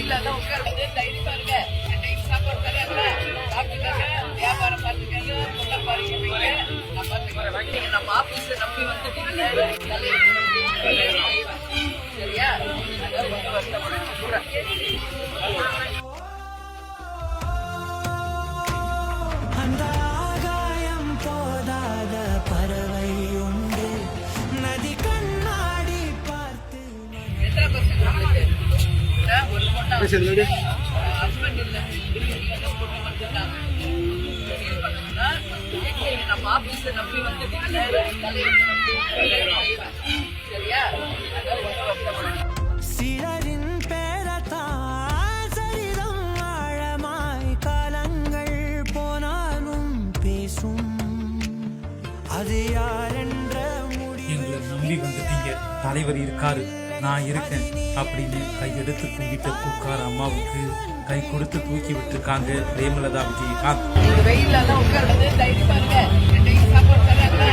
வெயில எல்லாம் உட்கார்ந்து தைரியமா இருங்க. டைம் சாப்பாடு தராங்க, சாப்பிட்டுக்காங்க, வியாபாரம் பார்த்துக்காங்க, முன்ன பாருங்க வைங்க. நான் பார்த்துக்கிறேன். நீங்க நம்ம ஆபீஸ் நம்பி வந்துட்டீங்க, சரியா? அதான் ரொம்ப வருத்தப்பட சொல்றேன். அந்த ஆகாயம் போதாத பறவை உண்டு, நதி கண்ணாடி பார்த்து. எத்தனை பசங்க உங்களுக்கு? ஒரு பொண்ணா ஹஸ்பண்ட் இல்ல, பொண்ணு மட்டும்தான். நம்ம ஆபீஸ் நம்பி வந்துட்டீங்க, சரியா? அதான் ரொம்ப வருத்தப்பட சிலரின் பேரத்தான் சரிதம் ஆழமாய் காலங்கள் போனாலும் பேசும். அது யாரென்ற எங்களை நம்பி வந்துட்டீங்க, தலைவர் இருக்காரு, நான் இருக்கேன் அப்படின்னு கையெடுத்து கும்பிட்ட பூக்கார அம்மாவுக்கு கை கொடுத்து தூக்கி விட்டுருக்காங்க பிரேமலதா விஜயகாந்த். வெயில எல்லாம் உட்கார்ந்து தைரியமா இருங்க. டைம் சாப்பாடு தராங்க,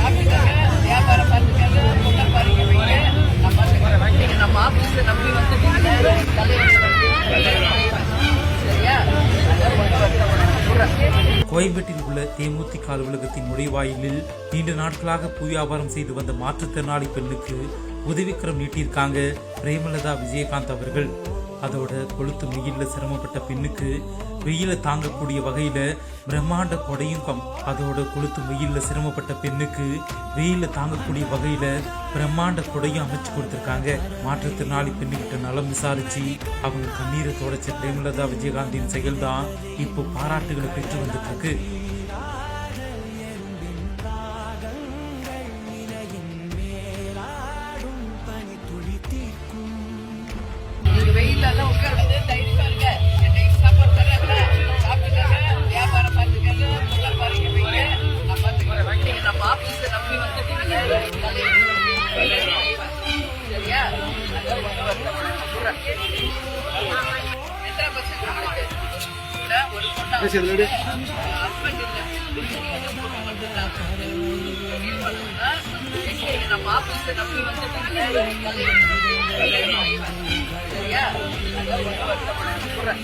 சாப்பிட்டுக்காங்க, வியாபாரம் பார்த்துக்காங்க, முன்ன பாருங்க வைங்க. நான் பார்த்துக்கிறேன். நீங்க நம்ம ஆபீஸ் நம்பி வந்துட்டீங்க, சரியா? அதான் ரொம்ப வருத்தப்பட சொல்றேன். கோயம்பேட்டில் உள்ள தேமுதிக அலுவலகத்தின் நுழைவாயிலில் நீண்ட நாட்களாக பூ வியாபாரம் செய்து வந்த மாற்றுத்திறனாளி பெண்ணுக்கு உதவிக்கரம் நீட்டியிருக்காங்க பிரேமலதா விஜயகாந்த் அவர்கள். அதோட கொளுத்து வெயில சிரமப்பட்ட பெண்ணுக்கு வெயில தாங்கக்கூடிய வகையில பிரம்மாண்ட கொடையும் அதோட கொளுத்து வெயில சிரமப்பட்ட பெண்ணுக்கு வெயில தாங்கக்கூடிய வகையில பிரம்மாண்ட கொடையும் அமைச்சு கொடுத்திருக்காங்க. மாற்றுத்திறனாளி பெண்ணுகிட்ட நலம் விசாரிச்சு அவங்க கண்ணீரை தொடச்ச பிரேமலதா விஜயகாந்தின் செயல்தான் இப்போ பாராட்டுகளை பெற்று வந்துட்டு இருக்கு. வெயில எல்லாம் உட்கார்ந்து தைரியமா இருங்க. டைம் சாப்பாடு தராங்க, சாப்பிட்டுக்காங்க, வியாபாரம் பார்த்துக்காங்க, முன்ன பாருங்க வைங்க. நான் பார்த்துக்கிறேன். நீங்க நம்ம ஆபீஸ் நம்பி வந்துட்டீங்க, சரியா? அதான் ரொம்ப வருத்தப்பட சொல்றேன். எத்தனை பசங்க உங்களுக்கு? ஒரு பொண்ணா ஹஸ்பண்ட் இல்ல, பொண்ணு மட்டும்தான். நம்ம ஆபீஸ் நம்பி வந்துட்டீங்க, சரியா? அதான் ரொம்ப வருத்தப்பட சொல்றேன்.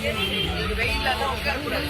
வெயில எல்லாம் உட்கார கூடாது.